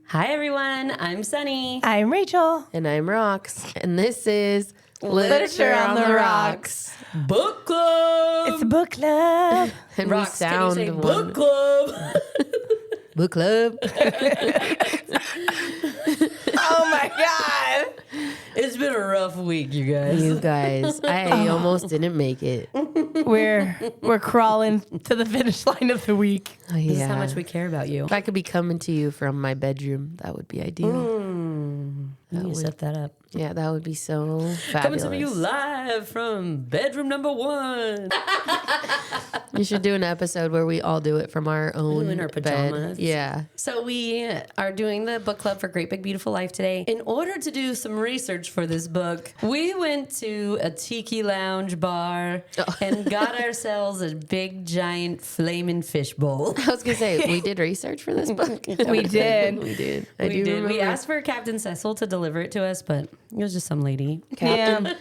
Hi, everyone. I'm Sunny. I'm Rachel. And I'm Rox. And this is Literature on the Rocks. Book club. It's a book club. And Rox, we sound can you say one. book club? Book club. Oh my God. It's been a rough week, you guys. You guys, I almost didn't make it. We're crawling to the finish line of the week. Oh, This is yeah. how much we care about you. If I could be coming to you from my bedroom, that would be ideal. You need to set that up. Yeah, that would be so Coming fabulous. to you live from bedroom number 1. You should do an episode where we all do it from our own in our bed. pajamas. Yeah. So we are doing the book club for Great Big Beautiful Life today. In order to do some research for this book, we went to a tiki lounge bar and got ourselves a big, giant, flaming fish bowl. I was going to say, we did research for this book. We did. We did. We did. remember. We asked for Captain Cecil to deliver it to us, but it was just some lady. Captain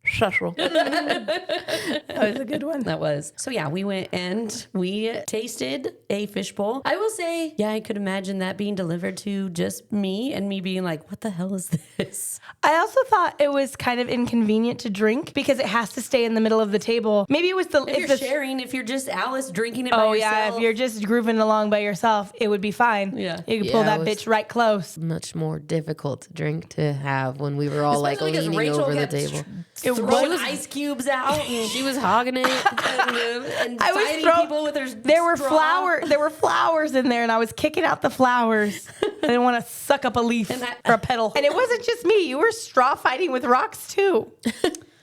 Cecil. That was a good one. That was. So yeah, we went and we tasted a fishbowl. I will say, yeah, I could imagine that being delivered to just me and me being like, what the hell is this? I also thought it was kind of inconvenient to drink because it has to stay in the middle of the table. Maybe it was the... If you're sharing, if you're just Alice drinking it by Oh, yourself. yeah. If you're just grooving along by yourself, it would be fine. Yeah. You could pull Yeah, that it was- bitch right close. Much more difficult to drink to have when we were all Especially because leaning Rachel over the kept table. throwing ice cubes out and She was hogging it. and I was fighting people with her There were straw. There were flowers in there, and I was kicking out the flowers. I didn't want to suck up a leaf or a petal. And it wasn't just me. You were straw fighting with rocks too.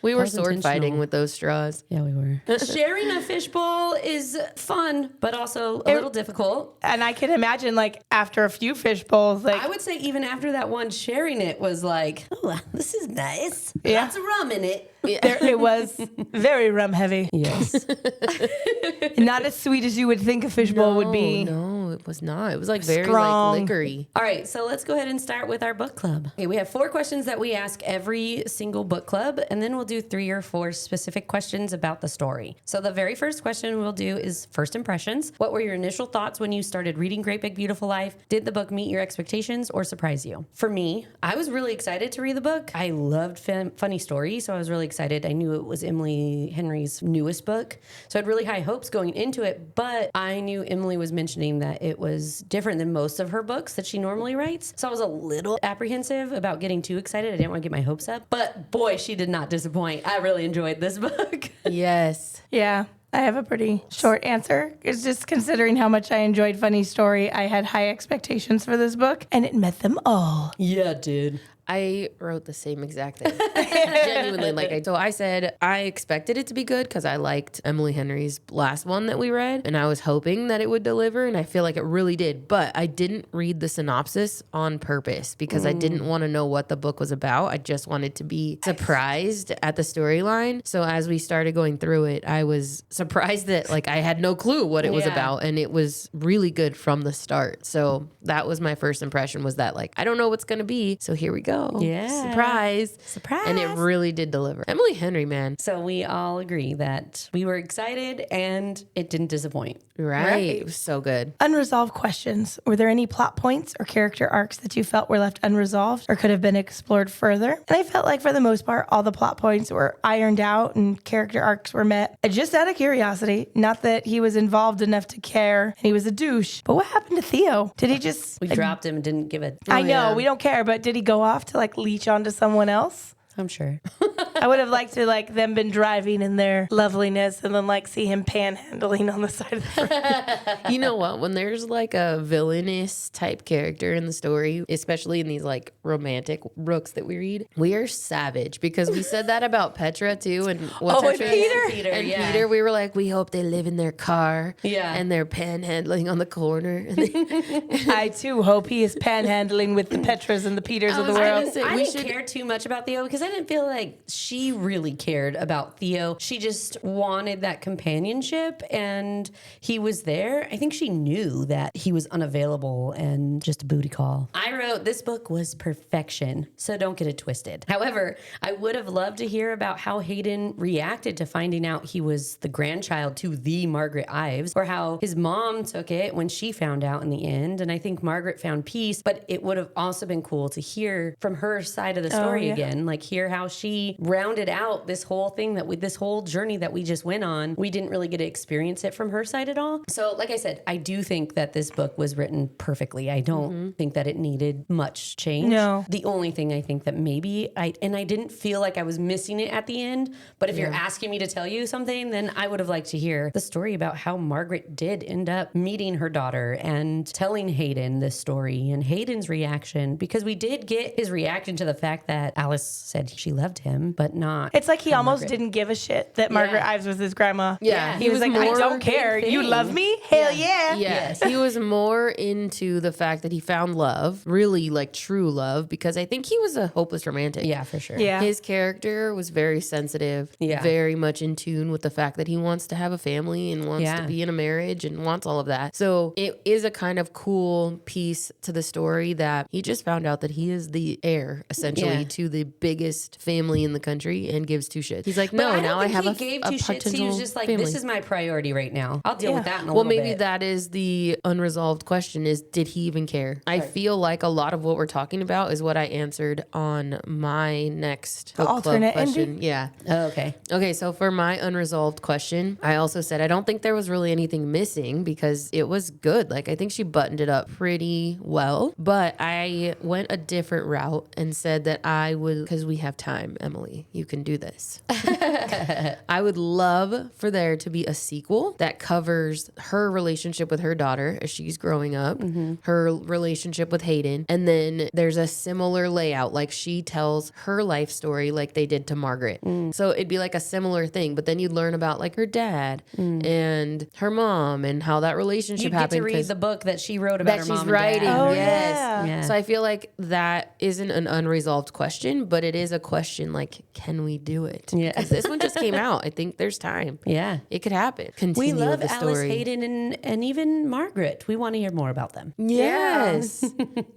We were was sword intentional. fighting with those straws. Yeah, we were. Sharing a fishbowl is fun, but also a little difficult. And I can imagine, like, after a few fish bowls, like, I would say even after that one, sharing it was like, oh, this is nice. Yeah. Lots of rum in it. it was very rum heavy. Yes. Not as sweet as you would think a fish bowl would be. No, it was not. It was like very Strong. like liquory. All right, so let's go ahead and start with our book club. Okay, we have 4 questions that we ask every single book club, and then we'll do 3 or 4 specific questions about the story. So the very first question we'll do is first impressions. What were your initial thoughts when you started reading Great Big Beautiful Life? Did the book meet your expectations or surprise you? For me, I was really excited to read the book. I loved funny stories, so I was really excited. I knew it was Emily Henry's newest book, so I had really high hopes going into it, but I knew Emily was mentioning that it was different than most of her books that she normally writes, so I was a little apprehensive about getting too excited. I didn't want to get my hopes up, but boy, she did not disappoint. I really enjoyed this book. Yes. Yeah. I have a pretty short answer. It's just considering how much I enjoyed Funny Story, I had high expectations for this book, and it met them all. Yeah, dude. I wrote the same exact thing. Genuinely, so I said I expected it to be good because I liked Emily Henry's last one that we read, and I was hoping that it would deliver, and I feel like it really did. But I didn't read the synopsis on purpose because I didn't want to know what the book was about. I just wanted to be surprised at the storyline. So as we started going through it, I was surprised that I had no clue what it was about, and it was really good from the start. So that was my first impression, was that I don't know what's going to be, so here we go. Yeah. Surprise. And it really did deliver. Emily Henry, man. So we all agree that we were excited and it didn't disappoint. Right. It was so good. Unresolved questions. Were there any plot points or character arcs that you felt were left unresolved or could have been explored further? And I felt like for the most part, all the plot points were ironed out and character arcs were met. Just out of curiosity, not that he was involved enough to care and he was a douche, but what happened to Theo? Did he just... We dropped him and didn't give it. I know, we don't care, but did he go off to leech onto someone else? I'm sure. I would have liked to them been driving in their loveliness and then see him panhandling on the side of the road. You know what? When there's a villainous type character in the story, especially in these romantic books that we read, we are savage because we said that about Petra too. And and Peter? Peter, we were like, we hope they live in their car. Yeah. And they're panhandling on the corner. And I too hope he is panhandling with the Petras and the Peters of the world. I didn't care too much about Theo because I didn't feel like she really cared about Theo. She just wanted that companionship, and he was there. I think she knew that he was unavailable and just a booty call. I wrote, this book was perfection, so don't get it twisted. However, I would have loved to hear about how Hayden reacted to finding out he was the grandchild to the Margaret Ives, or how his mom took it when she found out in the end. And I think Margaret found peace, but it would have also been cool to hear from her side of the story again, like hear how she rounded out this whole thing this whole journey that we just went on. We didn't really get to experience it from her side at all. So like I said, I do think that this book was written perfectly. I don't think that it needed much change. No. The only thing I think that maybe I didn't feel like I was missing it at the end, but if you're asking me to tell you something, then I would have liked to hear the story about how Margaret did end up meeting her daughter and telling Hayden this story and Hayden's reaction, because we did get his reaction to the fact that Alice said she loved him, but not. It's like he almost didn't give a shit that Margaret Ives was his grandma. Yeah. He was like, I don't care. You love me? Hell yeah. Yes. He was more into the fact that he found love, really like true love, because I think he was a hopeless romantic. Yeah, for sure. Yeah. His character was very sensitive, very much in tune with the fact that he wants to have a family and wants to be in a marriage and wants all of that. So it is a kind of cool piece to the story that he just found out that he is the heir, essentially, to the biggest family in the country and gives two shits. He's like, no, now I have a gave two shits. potential He was just like, family. this is my priority right now. I'll deal with that in a Well, little bit. maybe that is the unresolved question is, did he even care? I feel like a lot of what we're talking about is what I answered on my next book club alternate question. ending? Yeah. Oh, okay. Okay, so for my unresolved question, I also said I don't think there was really anything missing because it was good. Like, I think she buttoned it up pretty well, but I went a different route and said that I would, because we have time, Emily, you can do this. I would love for there to be a sequel that covers her relationship with her daughter as she's growing up, her relationship with Hayden, and then there's a similar layout, like she tells her life story like they did to Margaret. So it'd be like a similar thing, but then you'd learn about like her dad and her mom and how that relationship You get happened. to read the book that she wrote about that her mom she's and writing. dad. Oh, Yes. yeah. So I feel like that isn't an unresolved question, but it is a question like, can we do it? Yeah. 'Cause this one just came out. I think there's time. Yeah. It could happen. We Continue love the Alice, story. Hayden, and even Margaret. We want to hear more about them. Yes.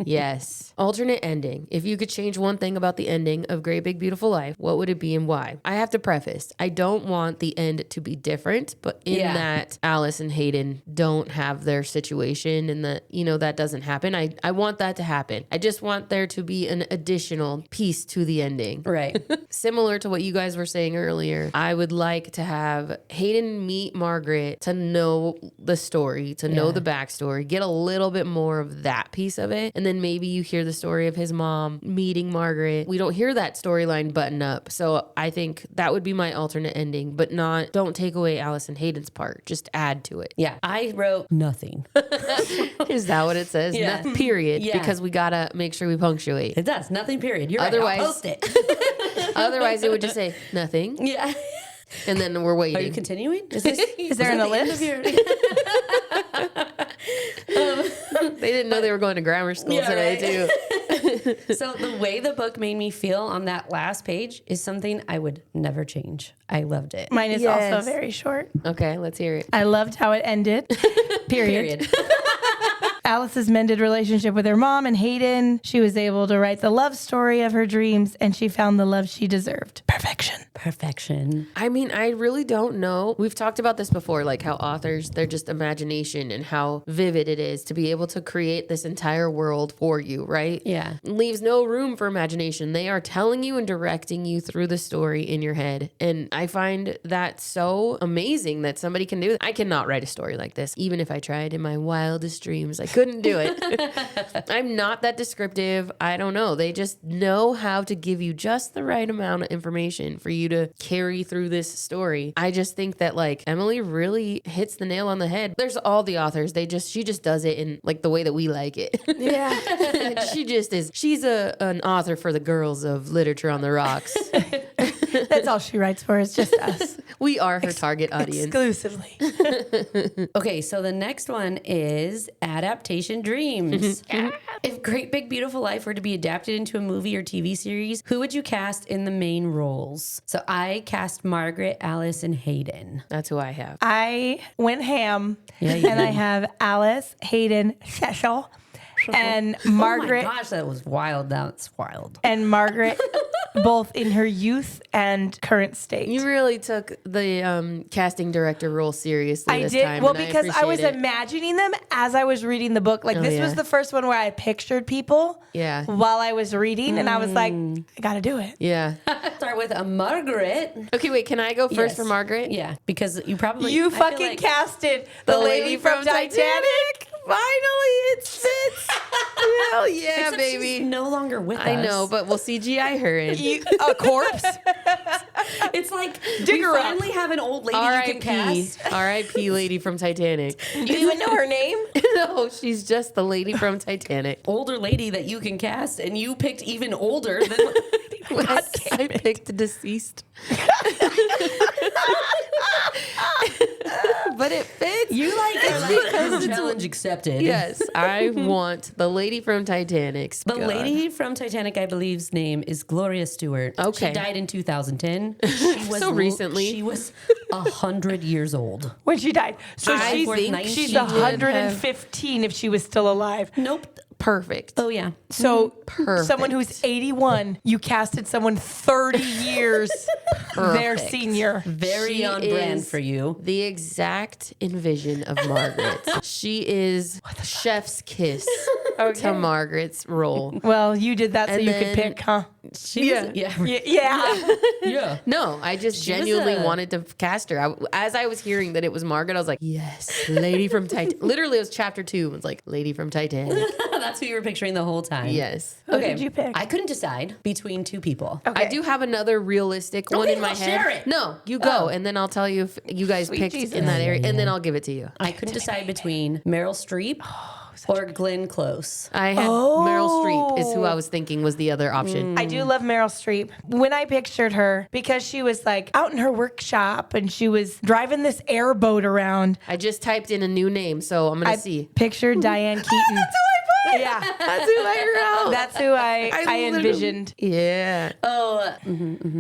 Yes. Alternate ending. If you could change one thing about the ending of Great Big Beautiful Life, what would it be and why? I have to preface, I don't want the end to be different, but in that Alice and Hayden don't have their situation and that, you know, that doesn't happen. I want that to happen. I just want there to be an additional piece to the ending. Right. Similar to what you guys were saying earlier, I would like to have Hayden meet Margaret to know the story, to know the backstory, get a little bit more of that piece of it. And then maybe you hear the story of his mom meeting Margaret. We don't hear that storyline button up. So I think that would be my alternate ending, but don't take away Alice and Hayden's part. Just add to it. Yeah. I wrote nothing. Is that what it says? Yeah. Period. Yeah. Because we gotta make sure we punctuate. It does. Nothing, period. You're Otherwise- right. I'll post it. Otherwise, it would just say nothing. Yeah. And then we're waiting. Are you continuing? Is this Is there an ellipse? They didn't know they were going to grammar school today, too. So the way the book made me feel on that last page is something I would never change. I loved it. Mine is Yes. also very short. Okay, let's hear it. I loved how it ended. Period. Period. Alice's mended relationship with her mom and Hayden. She was able to write the love story of her dreams, and she found the love she deserved. Perfection. Perfection. I mean, I really don't know. We've talked about this before, like how authors, they're just imagination and how vivid it is to be able to create this entire world for you, right? Yeah. Leaves no room for imagination. They are telling you and directing you through the story in your head. And I find that so amazing that somebody can do that. I cannot write a story like this, even if I tried in my wildest dreams. I couldn't do it. I'm not that descriptive. I don't know. They just know how to give you just the right amount of information for you to carry through this story. I just think that like Emily really hits the nail on the head. There's all the authors. She just does it in like the way that we like it. Yeah. She just is. She's an author for the girls of Literature on the Rocks. That's all she writes for. It's just us. We are her target audience. Exclusively. Okay, so the next one is adaptation dreams. If Great Big Beautiful Life were to be adapted into a movie or TV series, who would you cast in the main roles? So I cast Margaret, Alice, and Hayden. That's who I have. I went ham, Yeah, you and I did. have Alice, Hayden, Cecil, and Margaret. Oh my gosh, that was wild. That's wild. And Margaret, both in her youth and current state. You really took the casting director role seriously I this did. time. Well, and because I was appreciate it. imagining them as I was reading the book. Like, Oh, this yeah. was the first one where I pictured people Yeah. while I was reading, and I was like, I got to do it. Yeah. Start with a Margaret. Okay, wait. Can I go first Yes. for Margaret? Yeah, because you probably You I feel fucking like- casted the lady from Titanic. Finally, it fits. Hell yeah, Except baby. she's no longer with us. I know, but we'll CGI her in. A corpse? it's like Dig we her up. finally have an old lady you R.I.P. can cast. R.I.P. lady from Titanic. You even know her name? No, she's just the lady from Titanic. Older lady that you can cast, and you picked even older than. I picked deceased. But it fits. You like it challenge accepted. Yes, I want the lady from Titanic. The lady from Titanic, I believe's name is Gloria Stewart. Okay. She died in 2010. She was So recently. She was 100 years old. When she died. So I she's, think she's she did 115 if she was still alive. Nope. Perfect. Oh, yeah. So Perfect. someone who's 81, you casted someone 30 years their Perfect. senior. Very She on brand is for you. The exact envision of Margaret. She is chef's kiss to Margaret's role. Well, you did that so And you then- could pick, huh? She was, yeah. Yeah. Yeah. No, I just She was genuinely a- wanted to cast her. As I was hearing that it was Margaret, I was like, yes, lady from Titanic. Literally, it was chapter 2. It was like, lady from Titanic. That's who you were picturing the whole time. Yes. Who did you pick? I couldn't decide between two people. Okay. I do have another realistic one Okay, in my well, head. share it. No, you go, Oh. and then I'll tell you if you guys Sweet picked Jesus. in that area, and then I'll give it to you. I couldn't decide between Meryl Streep or Glenn Close. I had Meryl Streep is who I was thinking was the other option. I do love Meryl Streep. When I pictured her, because she was like out in her workshop and she was driving this airboat around, I just typed in a new name, so I'm gonna I see. pictured Diane Keaton. That's who I put. Yeah. That's who I wrote. That's who I literally- envisioned. Yeah. Oh,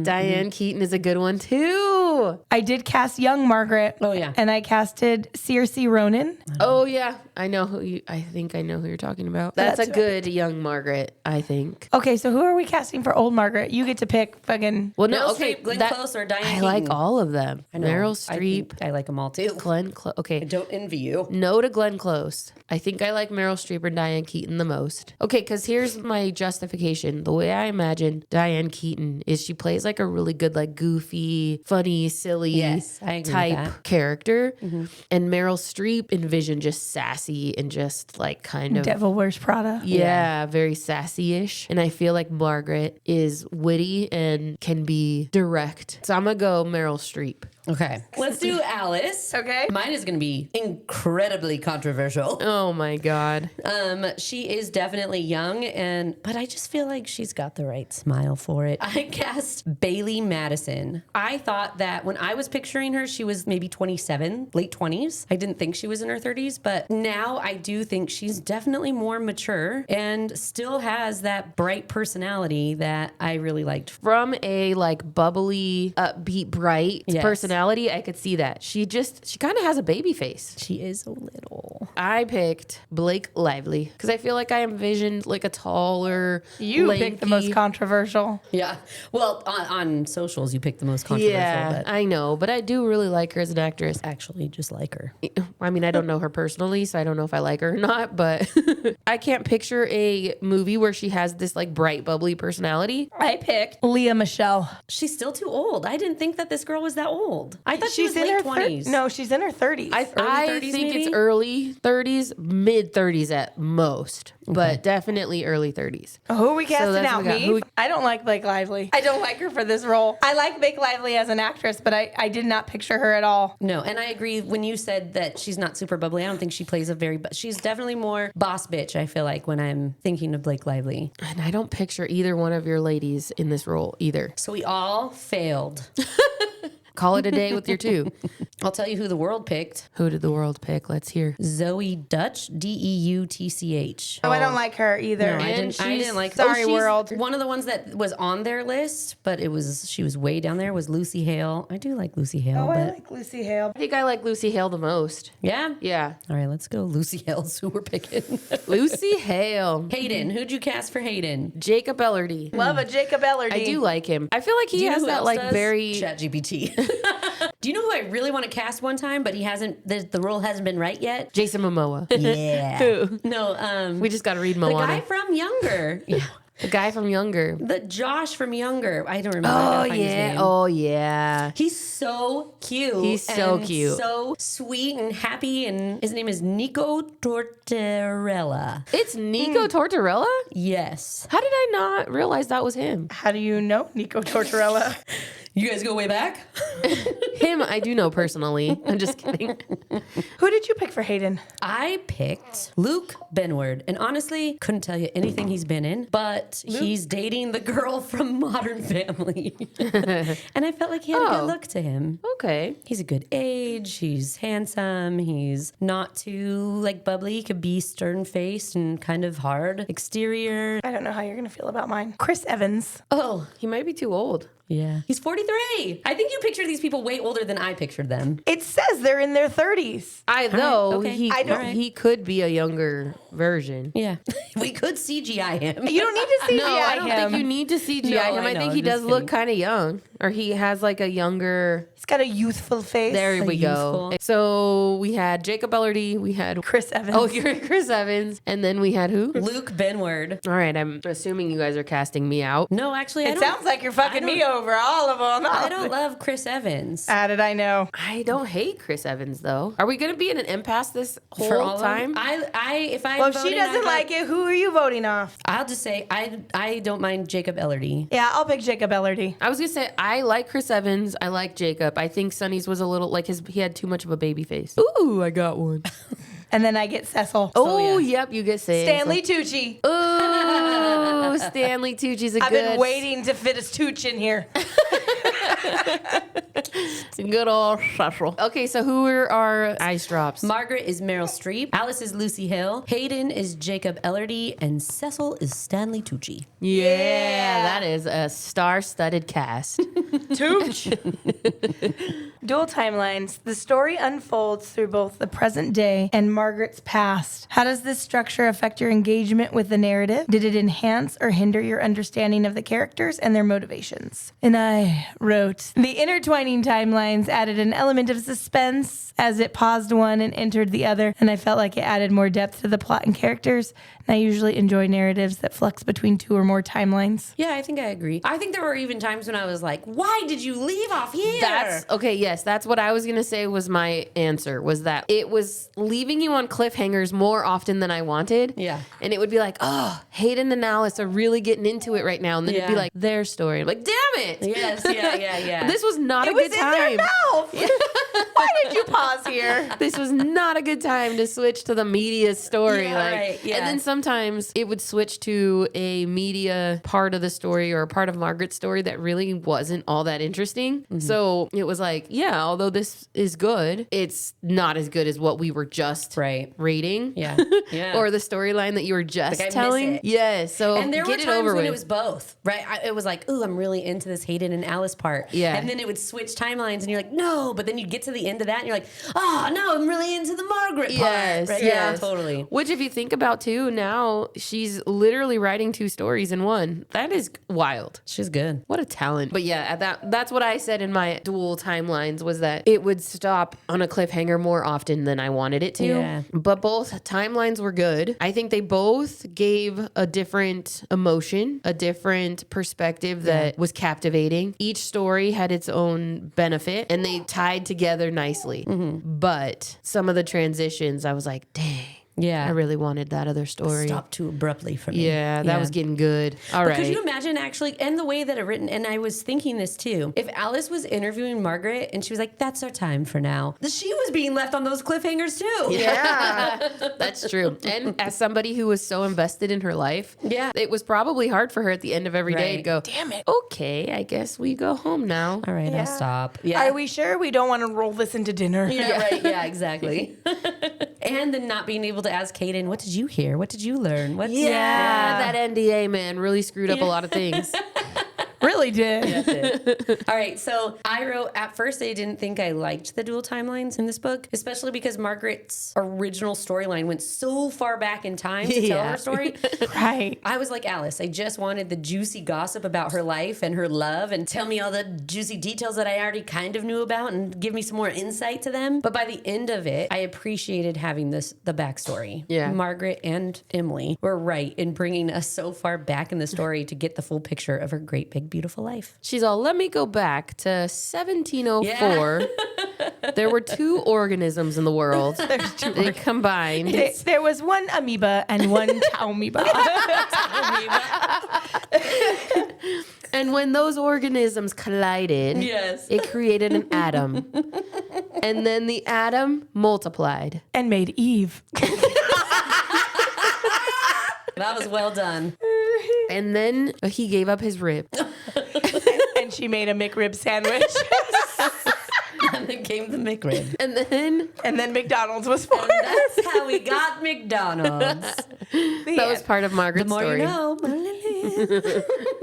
Diane Keaton is a good one too. I did cast young Margaret. Oh, yeah. And I casted Saoirse Ronan. Oh yeah, I know who you. I think I know who you're talking about. That's That's a who I good young Margaret. I think. Okay, so who are we casting for old Margaret? You get to pick fucking. Well, Meryl no, okay. Streep, Glenn Close, or Diane I like Keaton. all of them. I know. Meryl I Streep, think I like them all too. Glenn Close. Okay, I don't envy you. no to Glenn Close. I think I like Meryl Streep or Diane Keaton the most. Okay, because here's my justification. The way I imagine Diane Keaton is she plays like a really good, like goofy, funny, silly Yes, I agree with type that. character. And Meryl Streep envisioned just sassy and just like kind of Devil Wears Prada. yeah, very sassy-ish. And I feel like Margaret is witty and can be direct. So I'm gonna go Meryl Streep. Okay. Let's do Alice. Okay. Mine is going to be incredibly controversial. Oh my God. She is definitely young, but I just feel like she's got the right smile for it. I cast Bailey Madison. I thought that when I was picturing her, she was maybe 27, late 20s. I didn't think she was in her 30s, but now I do think she's definitely more mature and still has that bright personality that I really liked. From a like bubbly, upbeat, bright Yes. personality, I could see that. She kind of has a baby face. She is a little. I picked Blake Lively because I feel like I envisioned like a taller, You picked the most lanky- controversial. Yeah. Well, on socials, you picked the most controversial, Yeah, but I know, but I do really like her as an actress. actually just like her. I mean, I don't know her personally, so I don't know if I like her or not, but I can't picture a movie where she has this like bright, bubbly personality. I picked Leah Michelle. She's still too old. I didn't think that this girl was that old. I thought she was in late her 20s. No, she's in her 30s. I 30s think it's maybe? early 30s, mid 30s at most. but definitely early 30s. Oh, who are we casting that's out? what we got. Me? I don't like Blake Lively. I don't like her for this role. I like Blake Lively as an actress, but I did not picture her at all. No, and I agree when you said that she's not super bubbly. I don't think she plays a very, she's definitely more boss bitch, I feel like, when I'm thinking of Blake Lively. And I don't picture either one of your ladies in this role either. So we all failed. Call it a day with your 2. I'll tell you who the world picked. Who did the world pick? Let's hear. Zoe Dutch, Deutch. Oh, I don't like her either. No, I And didn't like. Sorry, she's world. One of the ones that was on their list, but she was way down there. Was Lucy Hale? I do like Lucy Hale, Oh, I but like Lucy Hale. I think I like Lucy Hale the most. yeah. Yeah. All right, let's go. Lucy Hale's who we're picking. Lucy Hale. Hayden, who'd you cast for Hayden? Jacob Elordi. Love a Jacob Elordi. I do like him. I feel like he Do you know has who that else like does? very... ChatGPT. Do you know who I really want to cast one time, but he hasn't? The role hasn't been right yet. Jason Momoa. Yeah. Who? No. We just got to read the Moana. guy from Younger. Yeah. The guy from Younger. The Josh from Younger. I don't remember. I gotta find his name. Oh, yeah. He's so cute. He's so and cute. So sweet and happy. And his name is Nico Tortorella. It's Nico Tortorella? Yes. How did I not realize that was him? How do you know Nico Tortorella? You guys go way back? Him, I do know personally. I'm just kidding. Who did you pick for Hayden? I picked Luke Benward. And honestly, couldn't tell you anything he's been in, but he's dating the girl from Modern Family. And I felt like he had a good look to him. Okay. He's a good age. He's handsome. He's not too like bubbly. He could be stern faced and kind of hard exterior. I don't know how you're going to feel about mine. Chris Evans. Oh, He might be too old. yeah. He's 43. I think you picture these people way older than I pictured them. It says they're in their 30s. okay. He could be a younger version. Yeah. We could CGI him. You don't need to CGI No, I don't him. think you need to CGI No, him. I I know, think I'm he does just look kidding. kind of young, or he has like a younger. He's got a youthful face. There we go. youthful. So we had Jacob Elordi. We had Chris Evans. Oh, you're Chris Evans, and then we had who? Luke Benward. All right, I'm assuming you guys are casting me out. No, actually, I It don't. sounds like you're fucking I me don't- over all of them. I don't love Chris Evans. How did I know? I don't hate Chris Evans though. Are we gonna be in an impasse this whole For all of them. time? If I Well, if she doesn't like it, who are you voting off? I'll just say I don't mind Jacob Elordi. Yeah, I'll pick Jacob Elordi. I was gonna say I like Chris Evans. I like Jacob. I think Sonny's was a little like he had too much of a baby face. Ooh, I got one. And then I get Cecil. Oh, yep, you get Sam. Stanley Tucci. Ooh, Stanley Tucci's a I've good. been waiting to fit his tooch in here. Good old Cecil. Okay, so who are our ice drops? Margaret is Meryl Streep. Alice is Lucy Hill. Hayden is Jacob Elordi. And Cecil is Stanley Tucci. Yeah, that is a star-studded cast. Tooch. Dual timelines. The story unfolds through both the present day and Margaret's past. How does this structure affect your engagement with the narrative? Did it enhance or hinder your understanding of the characters and their motivations? And I wrote, the intertwining timelines added an element of suspense as it paused one and entered the other, and I felt like it added more depth to the plot and characters. And I usually enjoy narratives that flux between two or more timelines. Yeah, I think I agree. I think there were even times when I was like, why did you leave off here? That's okay. Yes, that's what I was gonna say. Was my answer was that it was leaving you on cliffhangers more often than I wanted. Yeah. and it would be like, oh, Hayden and Alice are really getting into it right now, and then it'd be Yeah. like their story. I'm like, damn it. Yes, yeah. This was not It a was good in time. their mouth. Why did you pause here? This was not a good time to switch to the media story. Yeah, like, right, yeah. And then sometimes it would switch to a media part of the story or a part of Margaret's story that really wasn't all that interesting. Mm-hmm. So it was like, yeah, although this is good, it's not as good as what we were just Right. rating. Yeah. Yeah. Or the storyline that you were just Like, I miss telling. it. Yes. So And there were get it times over when with. it was both, right? It was like, ooh, I'm really into this Hayden and Alice part. Yeah. And then it would switch timelines and you're like, no. But then you'd get to the end of that and you're like, oh, no, I'm really into the Margaret part. Yes, Right? yes. Yeah, totally. Which, if you think about too, now she's literally writing two stories in one. That is wild. She's good. What a talent. But yeah, that's what I said in my dual timelines was that it would stop on a cliffhanger more often than I wanted it to. Yeah. But both timelines were good. I think they both gave a different emotion, a different perspective that was captivating. Each story had its own benefit and they tied together nicely. But some of the transitions, I was like, dang. Yeah. I really wanted that other story. Stopped too abruptly for me. Yeah, that was getting good. All right. Could you imagine actually, and the way that it written, and I was thinking this too, if Alice was interviewing Margaret and she was like, that's our time for now, she was being left on those cliffhangers too. Yeah, that's true. And as somebody who was so invested in her life, it was probably hard for her at the end of every day to go, damn it. Okay, I guess we go home now. All right, I'll stop. Yeah. Are we sure we don't want to roll this into dinner? Yeah, right. Yeah, exactly. And then not being able to ask Kaden, what did you hear? What did you learn? That NDA, man, really screwed up a lot of things. Really did. All right, so I wrote, at first I didn't think I liked the dual timelines in this book, especially because Margaret's original storyline went so far back in time to tell her story. Right. I was like Alice. I just wanted the juicy gossip about her life and her love and tell me all the juicy details that I already kind of knew about and give me some more insight to them. But by the end of it, I appreciated having the backstory. Yeah. Margaret and Emily were right in bringing us so far back in the story to get the full picture of her great big beautiful life. She's all, let me go back to 1704. There were 2 organisms in the world. They combined. There was one amoeba and one amoeba. And when those organisms collided, it created an atom. And then the atom multiplied. And made Eve. That was well done. And then he gave up his rib. And she made a McRib sandwich. And then came the McRib. And then McDonald's was born. That's how we got McDonald's. That was part of Margaret's The more story. you know.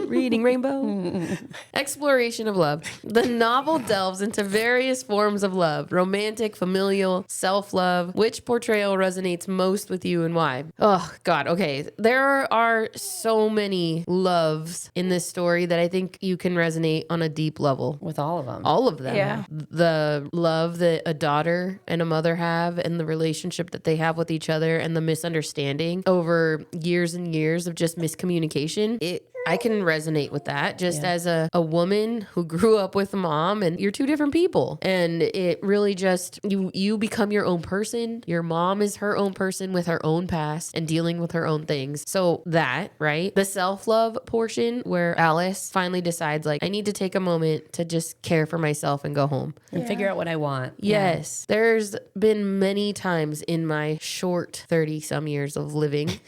Reading Rainbow. Exploration of love. The novel delves into various forms of love: romantic, familial, self-love. Which portrayal resonates most with you and why? Oh, God. Okay. There are so many loves in this story that I think you can resonate on a deep level. With all of them. All of them. Yeah. The love that a daughter and a mother have, and the relationship that they have with each other, and the misunderstanding over years and years of just miscommunication. I can resonate with that just as a woman who grew up with a mom, and you're 2 different people. And it really just, you become your own person. Your mom is her own person with her own past and dealing with her own things. So that, right? The self-love portion where Alice finally decides, like, I need to take a moment to just care for myself and go home. And figure out what I want. Yes. There's been many times in my short 30-some years of living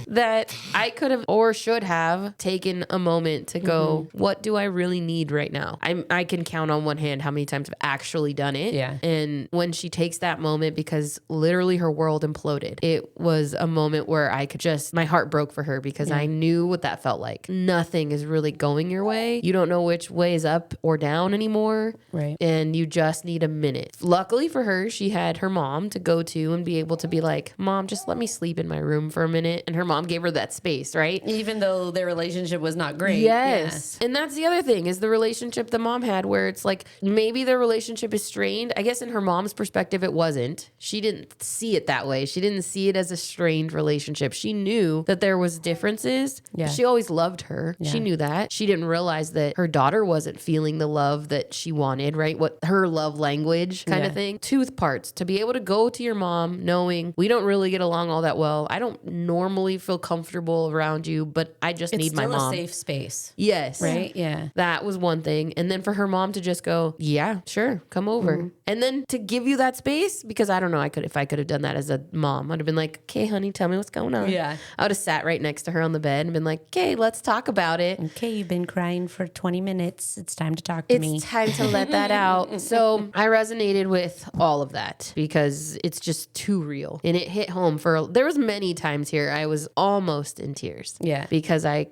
that I could have or should have taken a moment to go, what do I really need right now? I can count on one hand how many times I've actually done it. Yeah. And when she takes that moment, because literally her world imploded, it was a moment where I could just, my heart broke for her because I knew what that felt like. Nothing is really going your way. You don't know which way is up or down anymore. Right. And you just need a minute. Luckily for her, she had her mom to go to and be able to be like, Mom, just let me sleep in my room for a minute. And her mom gave her that space, right? Even though their relationship was not great. Yes. And that's the other thing, is the relationship the mom had, where it's like maybe their relationship is strained. I guess in her mom's perspective, it wasn't. She didn't see it that way. She didn't see it as a strained relationship. She knew that there was differences. Yeah. She always loved her. Yeah. She knew that. She didn't realize that her daughter wasn't feeling the love that she wanted, right? What her love language kind of thing. 2 parts. To be able to go to your mom knowing we don't really get along all that well. I don't normally feel comfortable around you, but I just need my mom. It's still a safe space. Yes. Right? Yeah. That was one thing. And then for her mom to just go, yeah, sure, come over. And then to give you that space, because I don't know, if I could have done that as a mom, I'd have been like, okay, honey, tell me what's going on. Yeah. I would have sat right next to her on the bed and been like, okay, let's talk about it. Okay, you've been crying for 20 minutes. It's time to talk to me. It's time to let that out. So I resonated with all of that because it's just too real. And it hit home there was many times here I was almost in tears. Yeah. Because I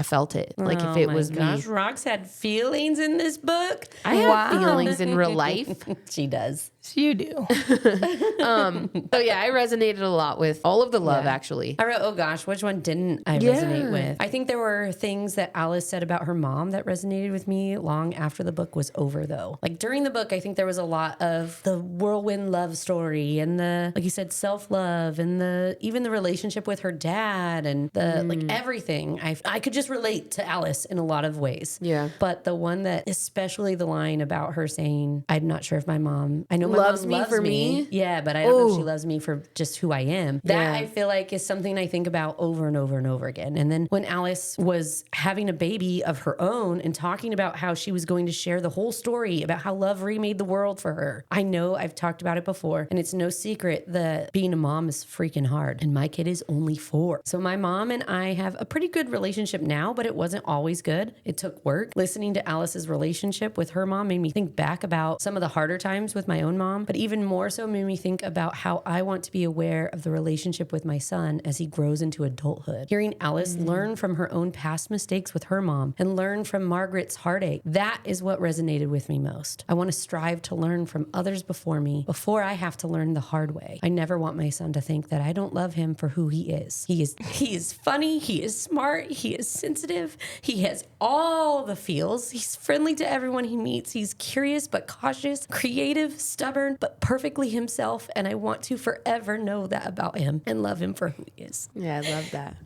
felt it. Like if it was me. Rox had feelings in this book. I have feelings in real life. She does. You do. So yeah, I resonated a lot with all of the love, actually. I wrote, oh gosh, which one didn't I resonate with? I think there were things that Alice said about her mom that resonated with me long after the book was over, though. Like during the book, I think there was a lot of the whirlwind love story and the, like you said, self-love and even the relationship with her dad and the like everything. I could just relate to Alice in a lot of ways. Yeah. But the one that, especially the line about her saying, I'm not sure if my mom, I know my Loves mom me loves for me. me? Yeah, but I don't know if she Ooh. loves me for just who I am. That Yeah. I feel like is something I think about over and over and over again. And then when Alice was having a baby of her own and talking about how she was going to share the whole story about how love remade the world for her. I know I've talked about it before, and it's no secret that being a mom is freaking hard. And my kid is only 4. So my mom and I have a pretty good relationship now, but it wasn't always good. It took work. Listening to Alice's relationship with her mom made me think back about some of the harder times with my own mom, but even more so made me think about how I want to be aware of the relationship with my son as he grows into adulthood. Hearing Alice learn from her own past mistakes with her mom and learn from Margaret's heartache, that is what resonated with me most. I want to strive to learn from others before me before I have to learn the hard way. I never want my son to think that I don't love him for who he is. He is funny, he is smart, he is sensitive, he has all the feels. He's friendly to everyone he meets. He's curious but cautious, creative, stubborn, but perfectly himself, and I want to forever know that about him and love him for who he is. Yeah, I love that.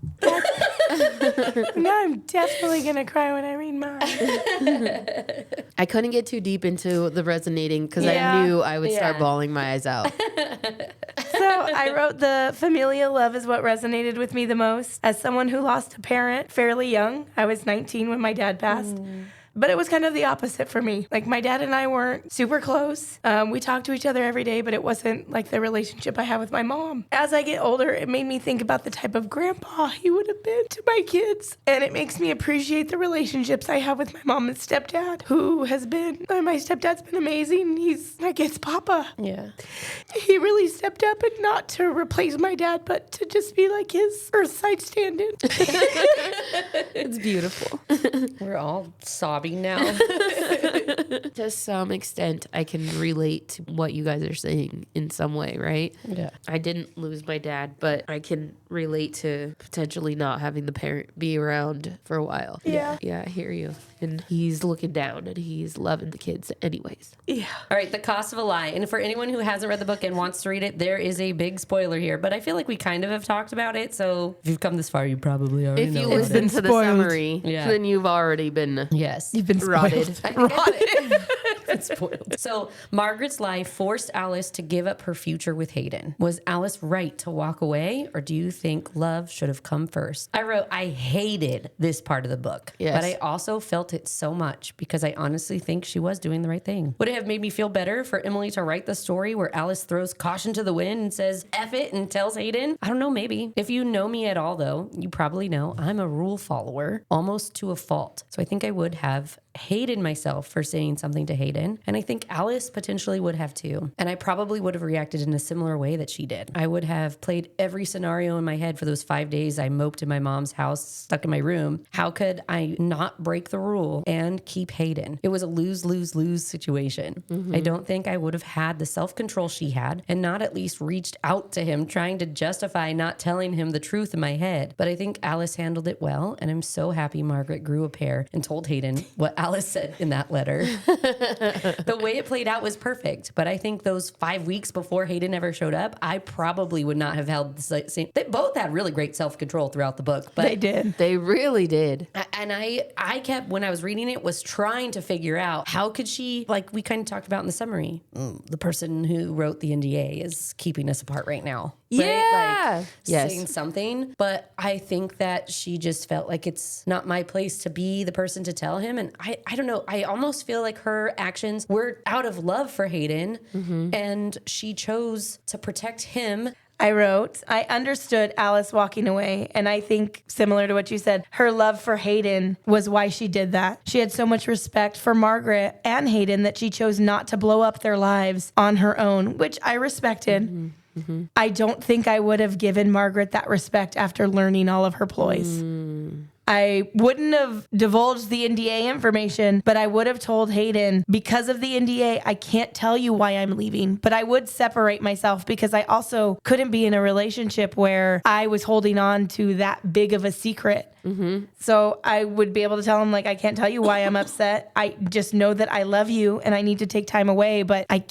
Now I'm definitely going to cry when I read mine. I couldn't get too deep into the resonating because Yeah. I knew I would start Yeah. bawling my eyes out. So I wrote the familial love is what resonated with me the most. As someone who lost a parent fairly young, I was 19 when my dad passed. But it was kind of the opposite for me. Like, my dad and I weren't super close. We talked to each other every day, but it wasn't like the relationship I have with my mom. As I get older, it made me think about the type of grandpa he would have been to my kids. And it makes me appreciate the relationships I have with my mom and stepdad, who has been, my stepdad's been amazing. He's my kid's papa. Yeah. He really stepped up, and not to replace my dad, but to just be like his earthside stand-in. It's beautiful. We're all sobbing now. To some extent, I can relate to what you guys are saying in some way, right? Yeah. I didn't lose my dad, but I can relate to potentially not having the parent be around for a while. Yeah. Yeah, I hear you. And he's looking down and he's loving the kids anyways. Yeah. All right, The Cost of a Lie. And for anyone who hasn't read the book and wants to read it, there is a big spoiler here. But I feel like we kind of have talked about it. So if you've come this far, you probably already If know you about listen it. to the Spoiled. summary, Yeah. then you've already been Yes. You've been rotted. It's spoiled. So Margaret's lie forced Alice to give up her future with Hayden. Was Alice right to walk away, or do you think love should have come first? I wrote, I hated this part of the book, Yes. but I also felt it so much because I honestly think she was doing the right thing. Would it have made me feel better for Emily to write the story where Alice throws caution to the wind and says, F it, and tells Hayden? I don't know, maybe. If you know me at all, though, you probably know I'm a rule follower, almost to a fault. So I think I would have hated myself for saying something to Hayden. And I think Alice potentially would have too. And I probably would have reacted in a similar way that she did. I would have played every scenario in my head for those 5 days I moped in my mom's house, stuck in my room. How could I not break the rule and keep Hayden? It was a lose, lose, lose situation. I don't think I would have had the self-control she had and not at least reached out to him trying to justify not telling him the truth in my head. But I think Alice handled it well. And I'm so happy Margaret grew a pair and told Hayden what Alice said in that letter. The way it played out was perfect, but I think those 5 weeks before Hayden ever showed up, I probably would not have held the same. They both had really great self-control throughout the book, but They did. They really did. and I kept, when I was reading it, was trying to figure out how could she, like we kind of talked about in the summary, the person who wrote the NDA is keeping us apart right now. Right? Yeah. Like Yes. saying something. But I think that she just felt like it's not my place to be the person to tell him. And I don't know. I almost feel like her actions were out of love for Hayden. And she chose to protect him. I wrote, I understood Alice walking away, and I think, similar to what you said, her love for Hayden was why she did that. She had so much respect for Margaret and Hayden that she chose not to blow up their lives on her own, which I respected. I don't think I would have given Margaret that respect after learning all of her ploys. I wouldn't have divulged the NDA information, but I would have told Hayden, because of the NDA, I can't tell you why I'm leaving, but I would separate myself because I also couldn't be in a relationship where I was holding on to that big of a secret. So I would be able to tell him, like, I can't tell you why I'm upset. I just know that I love you and I need to take time away, but I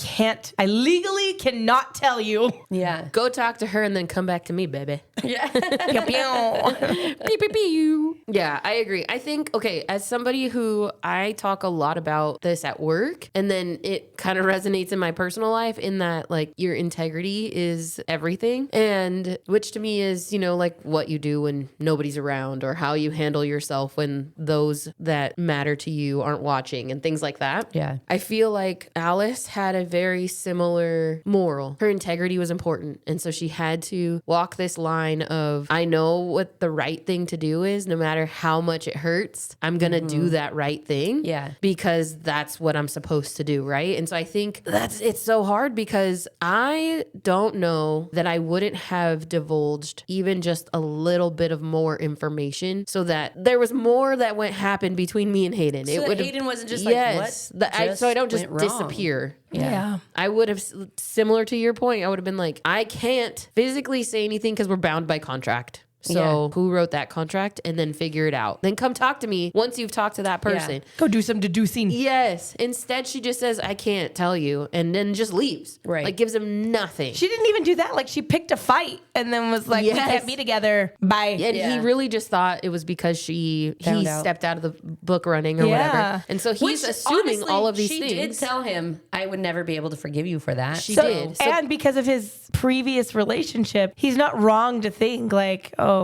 legally cannot tell you. Yeah. Go talk to her and then come back to me, baby. Yeah. Pew, pew. Pew, pew, pew. Yeah, I agree. I think, okay, as somebody who I talk a lot about this at work, and then it kind of resonates in my personal life in that, like, your integrity is everything. And which to me is, you know, like what you do when nobody's around, or how you handle yourself when those that matter to you aren't watching, and things like that. Yeah. I feel like Alice had a very similar moral. Her integrity was important. And so she had to walk this line of, I know what the right thing to do is, no matter how much it hurts, I'm going to do that right thing. Yeah. Because that's what I'm supposed to do. Right. And so I think it's so hard, because I don't know that I wouldn't have divulged even just a little bit of more information, so that there was more that happened between me and Hayden. So that Hayden wasn't just like, what? So I don't just went wrong? disappear. Yeah. I would have, similar to your point, I would have been like, I can't physically say anything because we're bound by contract. So who wrote that contract? And then figure it out. Then come talk to me once you've talked to that person. Go do some deducing. Yes. Instead, she just says, I can't tell you. And then just leaves. Right. Like, gives him nothing. She didn't even do that. Like, she picked a fight and then was like, we can't be together. Bye. And he really just thought it was because he stepped out of the book running or whatever. And so he's assuming honestly, all of these she things. She did tell him, I would never be able to forgive you for that. She did. And because of his previous relationship, he's not wrong to think like, oh,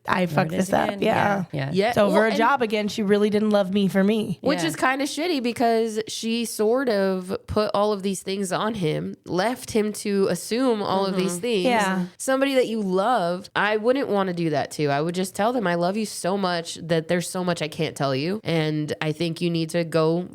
I fucked this up. Again. Yeah. It's over a job again. She really didn't love me for me. Which is kind of shitty, because she sort of put all of these things on him, left him to assume all of these things. Yeah. Somebody that you loved, I wouldn't want to do that to. I would just tell them, I love you so much that there's so much I can't tell you. And I think you need to go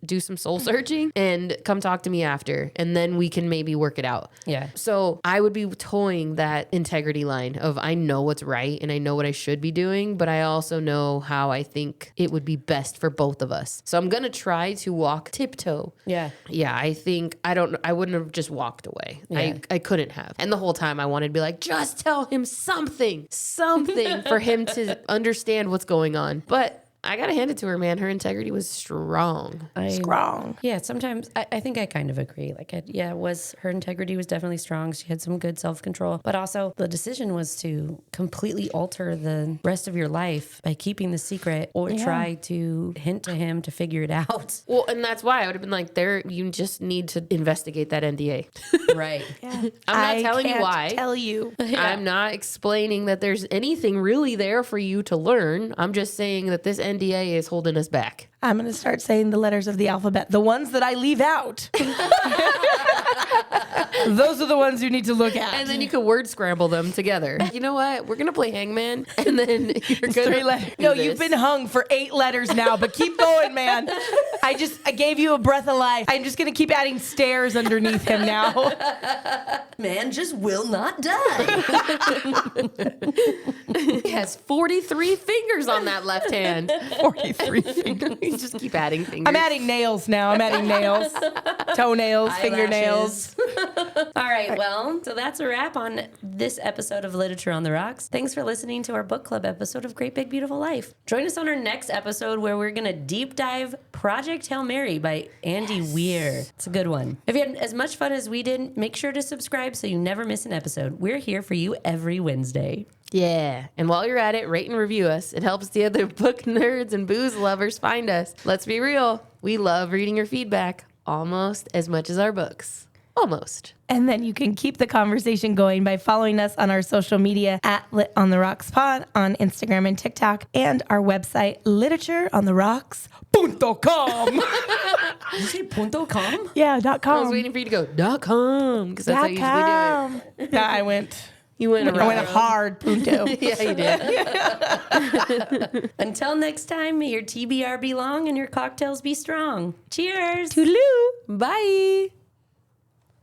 do some soul searching and come talk to me after. And then we can maybe work it out. Yeah. So I would be towing that integrity line of, I know what's right and I know what I should be doing, but I also know how I think it would be best for both of us. So I'm going to try to walk tiptoe. Yeah. Yeah. I think I wouldn't have just walked away. Yeah. I couldn't have. And the whole time I wanted to be like, just tell him something for him to understand what's going on. But I gotta hand it to her, man. Her integrity was strong. Strong. Yeah, sometimes I think I kind of agree. Like, her integrity was definitely strong. She had some good self-control, but also the decision was to completely alter the rest of your life by keeping the secret, or try to hint to him to figure it out. Well, and that's why I would have been like, you just need to investigate that NDA. Right. Yeah. I'm not telling you why. Tell you. I'm not explaining that there's anything really there for you to learn. I'm just saying that this NDA is holding us back. I'm going to start saying the letters of the alphabet, the ones that I leave out. Those are the ones you need to look at. And then you can word scramble them together. You know what? We're going to play Hangman, and then you're going to No, you've been hung for 8 letters now, but keep going, man. I gave you a breath of life. I'm just going to keep adding stairs underneath him now. Man just will not die. He has 43 fingers on that left hand. 43 fingers. Just keep adding fingers. I'm adding nails now. I'm adding nails, toenails, fingernails. All right, well, so that's a wrap on this episode of Literature on the Rocks. Thanks for listening to our book club episode of Great Big Beautiful Life. Join us on our next episode, where we're going to deep dive Project Hail Mary by Andy Weir. It's a good one. If you had as much fun as we did, make sure to subscribe so you never miss an episode. We're here for you every Wednesday. Yeah. And while you're at it, rate and review us. It helps the other book nerds and booze lovers find us. Let's be real. We love reading your feedback almost as much as our books. Almost. And then you can keep the conversation going by following us on our social media at Lit on the Rocks Pod on Instagram and TikTok, and our website, literatureontherocks.com. Did you say .com? Yeah, I .com. was waiting for you to go .com, because that's how you usually do it. Yeah, I went. You went hard, punto. Yeah, you did. Until next time, may your TBR be long and your cocktails be strong. Cheers. Toodaloo. Bye.